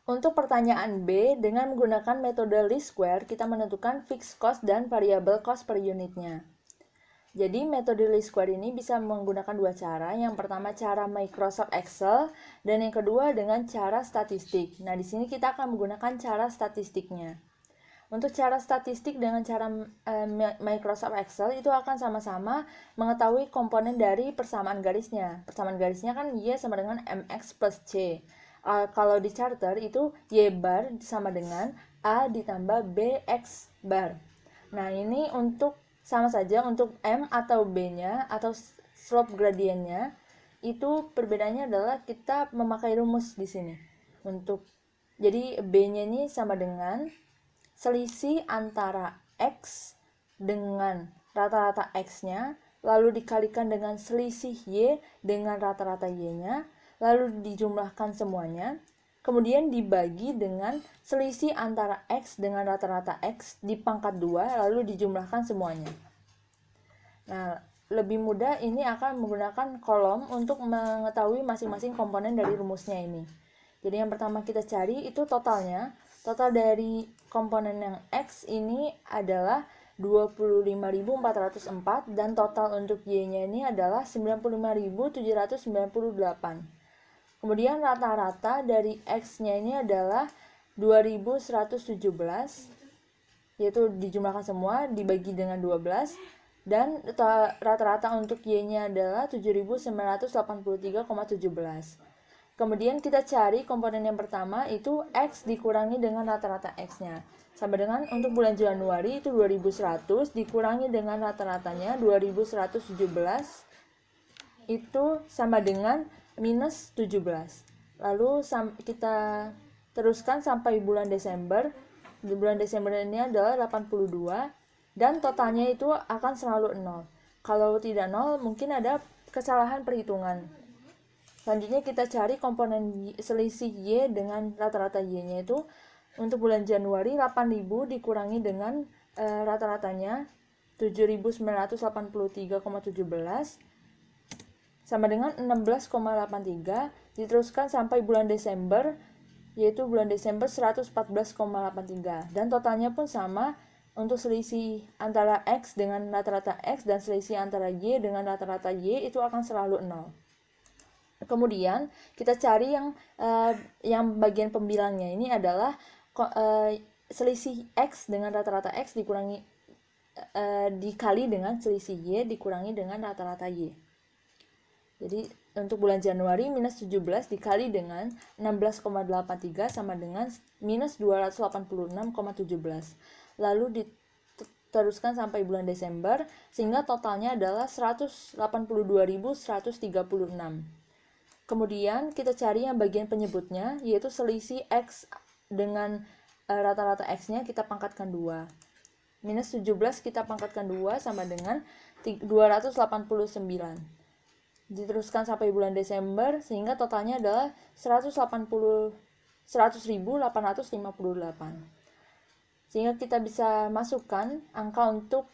Untuk pertanyaan B, dengan menggunakan metode least square, kita menentukan fixed cost dan variable cost per unitnya. Jadi metode least square ini bisa menggunakan dua cara. Yang pertama cara Microsoft Excel dan yang kedua dengan cara statistik. Nah, di sini kita akan menggunakan cara statistiknya. Untuk cara statistik dengan cara Microsoft Excel itu akan sama-sama mengetahui komponen dari persamaan garisnya. Persamaan garisnya kan Y sama dengan MX plus C. Kalau di charter itu Y bar sama dengan A ditambah BX bar. Nah, ini untuk sama saja untuk M atau B-nya atau slope gradiennya itu perbedaannya adalah kita memakai rumus di sini. Jadi B-nya ini sama dengan selisih antara X dengan rata-rata X-nya lalu dikalikan dengan selisih Y dengan rata-rata Y-nya lalu dijumlahkan semuanya. Kemudian dibagi dengan selisih antara X dengan rata-rata X di pangkat 2, lalu dijumlahkan semuanya. Nah, lebih mudah ini akan menggunakan kolom untuk mengetahui masing-masing komponen dari rumusnya ini. Jadi yang pertama kita cari itu totalnya. Total dari komponen yang X ini adalah 25.404 dan total untuk Y-nya ini adalah 95.798. Kemudian rata-rata dari X-nya ini adalah 2117, yaitu dijumlahkan semua dibagi dengan 12, dan rata-rata untuk Y-nya adalah 7.983,17. Kemudian kita cari komponen yang pertama itu X dikurangi dengan rata-rata X-nya. Sama dengan untuk bulan Januari itu 2100 dikurangi dengan rata-ratanya 2117 itu sama dengan minus 17. Lalu kita teruskan sampai bulan Desember. Di bulan Desember ini adalah 82 dan totalnya itu akan selalu 0. Kalau tidak 0 mungkin ada kesalahan perhitungan. Selanjutnya kita cari komponen selisih Y dengan rata-rata Y-nya itu untuk bulan Januari 8.000 dikurangi dengan rata-ratanya 7.983,17 sama dengan 16,83 diteruskan sampai bulan Desember, yaitu bulan Desember 114,83 dan totalnya pun sama untuk selisih antara X dengan rata-rata X dan selisih antara Y dengan rata-rata Y itu akan selalu 0. Kemudian kita cari yang bagian pembilangnya ini adalah selisih X dengan rata-rata X dikurangi dikali dengan selisih Y dikurangi dengan rata-rata Y. Jadi untuk bulan Januari minus 17 dikali dengan 16,83 sama dengan minus 286,17. Lalu diteruskan sampai bulan Desember sehingga totalnya adalah 182.136. Kemudian kita cari yang bagian penyebutnya yaitu selisih X dengan rata-rata X-nya kita pangkatkan 2. Minus 17 kita pangkatkan 2 sama dengan 289. Diteruskan sampai bulan Desember sehingga totalnya adalah 100.858. Sehingga kita bisa masukkan angka untuk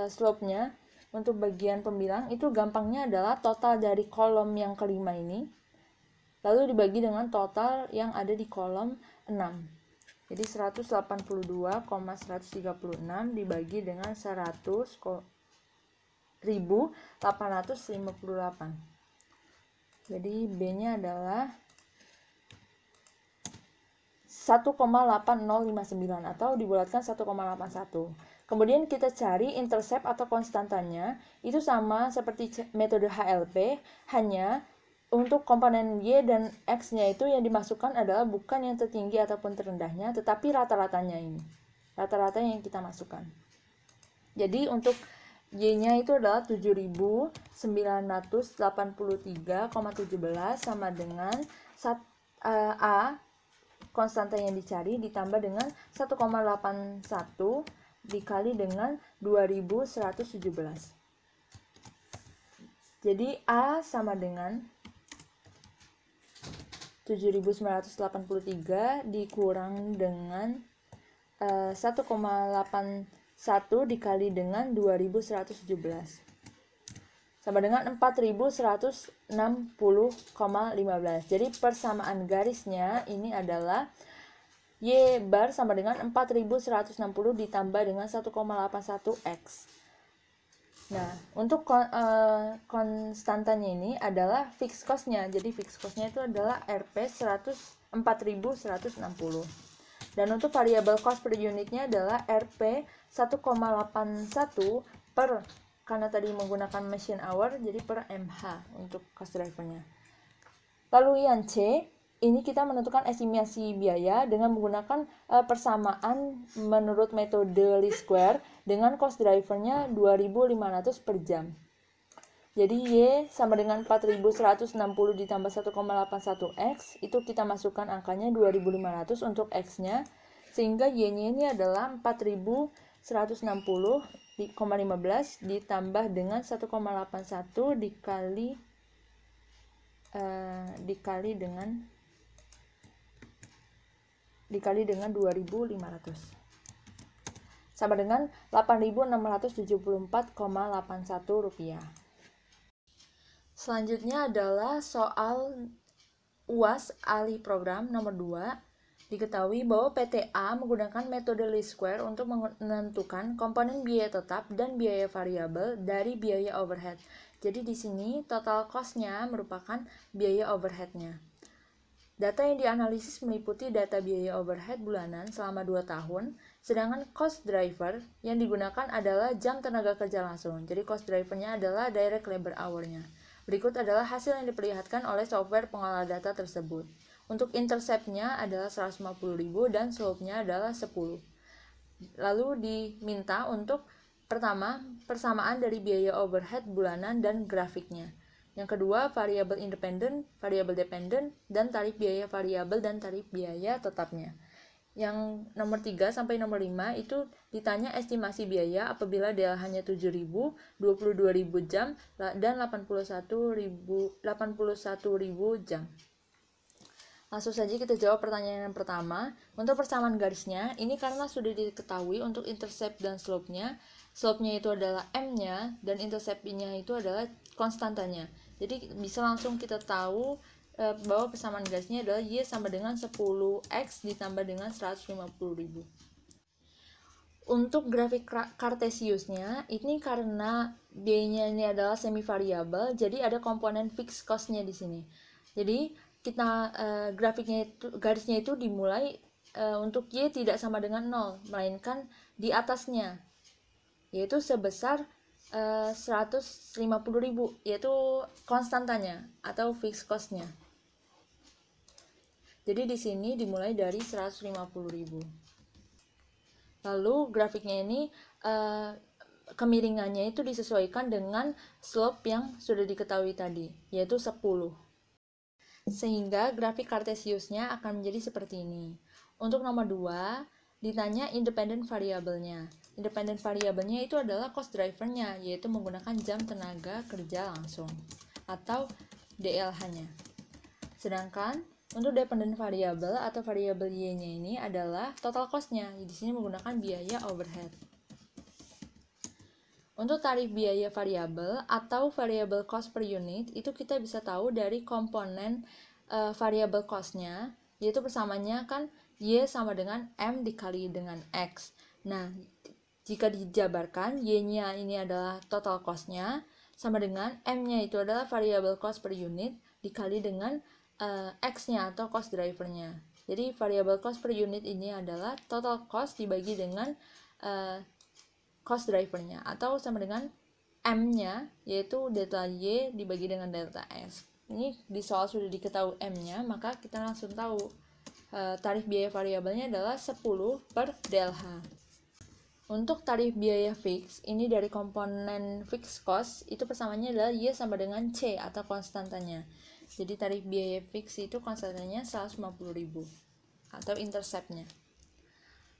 slope-nya. Untuk bagian pembilang itu gampangnya adalah total dari kolom yang kelima ini lalu dibagi dengan total yang ada di kolom 6. Jadi 182,136 dibagi dengan 100.858. Jadi B-nya adalah 1,8059 atau dibulatkan 1,81. Kemudian kita cari intercept atau konstantanya, itu sama seperti metode HLP, hanya untuk komponen Y dan X-nya itu yang dimasukkan adalah bukan yang tertinggi ataupun terendahnya, tetapi rata-ratanya ini. Rata-rata yang kita masukkan. Jadi untuk Y-nya itu adalah 7.983,17 sama dengan A konstanta yang dicari ditambah dengan 1,81 dikali dengan 2117. Jadi A sama dengan 7.983 dikurang dengan 1,81 dikali dengan 2117 sama dengan 4160,15. Jadi persamaan garisnya ini adalah Y bar sama dengan 4160 ditambah dengan 1,81X. Nah, untuk konstantanya ini adalah fixed cost-nya. Jadi fixed cost-nya itu adalah Rp 4160. Dan untuk variable cost per unitnya adalah Rp 1,81 per, karena tadi menggunakan machine hour, jadi per MH untuk cost drivernya. Lalu yang C, ini kita menentukan estimasi biaya dengan menggunakan persamaan menurut metode least square dengan cost drivernya 2.500 per jam. Jadi Y sama dengan 4.160 ditambah 1,81X, itu kita masukkan angkanya 2.500 untuk X-nya, sehingga Y-nya ini adalah 4.160,15 ditambah dengan 1,81 dikali dengan 2.500 sama dengan 8.674,81 rupiah. Selanjutnya adalah soal UAS ahli program nomor 2. Diketahui bahwa PTA menggunakan metode least square untuk menentukan komponen biaya tetap dan biaya variabel dari biaya overhead. Jadi di sini total cost-nya merupakan biaya overhead-nya. Data yang dianalisis meliputi data biaya overhead bulanan selama 2 tahun, sedangkan cost driver yang digunakan adalah jam tenaga kerja langsung. Jadi cost driver-nya adalah direct labor hour-nya. Berikut adalah hasil yang diperlihatkan oleh software pengolah data tersebut. Untuk intercept-nya adalah 150.000 dan slope-nya adalah 10. Lalu diminta untuk pertama, persamaan dari biaya overhead bulanan dan grafiknya. Yang kedua, variabel independen, variabel dependen, dan tarif biaya variabel dan tarif biaya tetapnya. Yang nomor 3 sampai nomor 5 itu ditanya estimasi biaya apabila dia hanya 7.000, 22.000 jam, dan 81.000 jam. Langsung saja kita jawab pertanyaan yang pertama. Untuk persamaan garisnya, ini karena sudah diketahui untuk intercept dan slope-nya. Slope-nya itu adalah M-nya, dan intercept-nya itu adalah konstantanya. Jadi bisa langsung kita tahu bahwa persamaan garisnya adalah Y sama dengan 10X ditambah dengan 150.000. Untuk grafik Cartesiusnya, ini karena B-nya ini adalah semi variabel, jadi ada komponen fixed cost-nya di sini. Jadi kita grafiknya itu, garisnya itu dimulai untuk Y tidak sama dengan 0, melainkan di atasnya, yaitu sebesar 150.000, yaitu konstantanya atau fixed cost-nya. Jadi di sini dimulai dari 150.000. Lalu grafiknya ini kemiringannya itu disesuaikan dengan slope yang sudah diketahui tadi, yaitu 10. Sehingga grafik Cartesiusnya akan menjadi seperti ini. Untuk nomor 2, ditanya independent variabelnya. Independent variabelnya itu adalah cost driver-nya, yaitu menggunakan jam tenaga kerja langsung atau DLH-nya. Sedangkan untuk dependent variable atau variabel Y-nya ini adalah total cost-nya. Di sini menggunakan biaya overhead. Untuk tarif biaya variabel atau variable cost per unit, itu kita bisa tahu dari komponen variable cost-nya, yaitu persamaannya kan Y sama dengan M dikali dengan X. Nah, jika dijabarkan, Y-nya ini adalah total cost-nya, sama dengan M-nya itu adalah variable cost per unit, dikali dengan X-nya atau cost driver-nya. Jadi, variable cost per unit ini adalah total cost dibagi dengan cost driver-nya, atau sama dengan M-nya, yaitu delta Y dibagi dengan delta S. Ini di soal sudah diketahui M-nya, maka kita langsung tahu tarif biaya variabelnya adalah 10 per DLH. Untuk tarif biaya fix, ini dari komponen fixed cost, itu persamaannya adalah Y sama dengan C atau konstantanya. Jadi tarif biaya fix itu konstantanya 150.000 atau intercept-nya.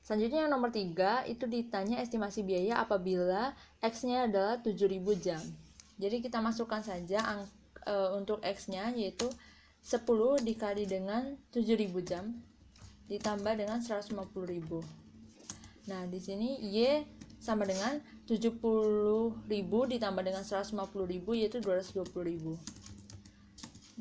Selanjutnya yang nomor 3, itu ditanya estimasi biaya apabila X-nya adalah 7.000 jam. Jadi kita masukkan saja untuk X-nya, yaitu 10 dikali dengan 7.000 jam ditambah dengan 150.000. Nah, di sini Y sama dengan 70.000 ditambah dengan 150.000 yaitu 220.000.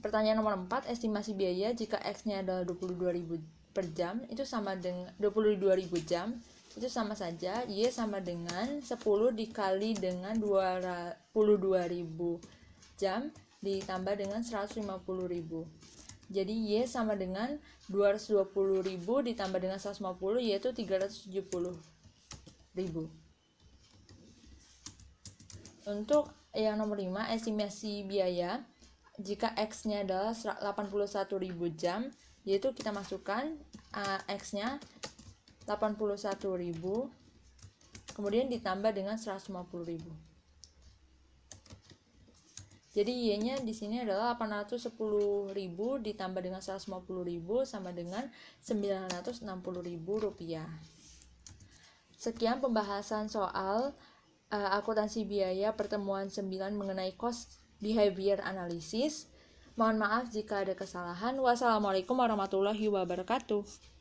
Pertanyaan nomor 4, estimasi biaya jika X-nya adalah 22.000 per jam itu sama dengan 22.000 jam. Itu sama saja, Y sama dengan 10 dikali dengan 22.000 jam ditambah dengan 150.000. Jadi Y sama dengan 220.000 ditambah dengan 150 yaitu 370.000. Untuk yang nomor 5, estimasi biaya jika X-nya adalah 81.000 jam, yaitu kita masukkan X-nya 81.000 kemudian ditambah dengan 150.000. Jadi Y-nya di sini adalah 810.000 ditambah dengan 150.000 sama dengan 960.000 rupiah. Sekian pembahasan soal akuntansi biaya pertemuan 9 mengenai cost behavior analysis. Mohon maaf jika ada kesalahan. Wassalamualaikum warahmatullahi wabarakatuh.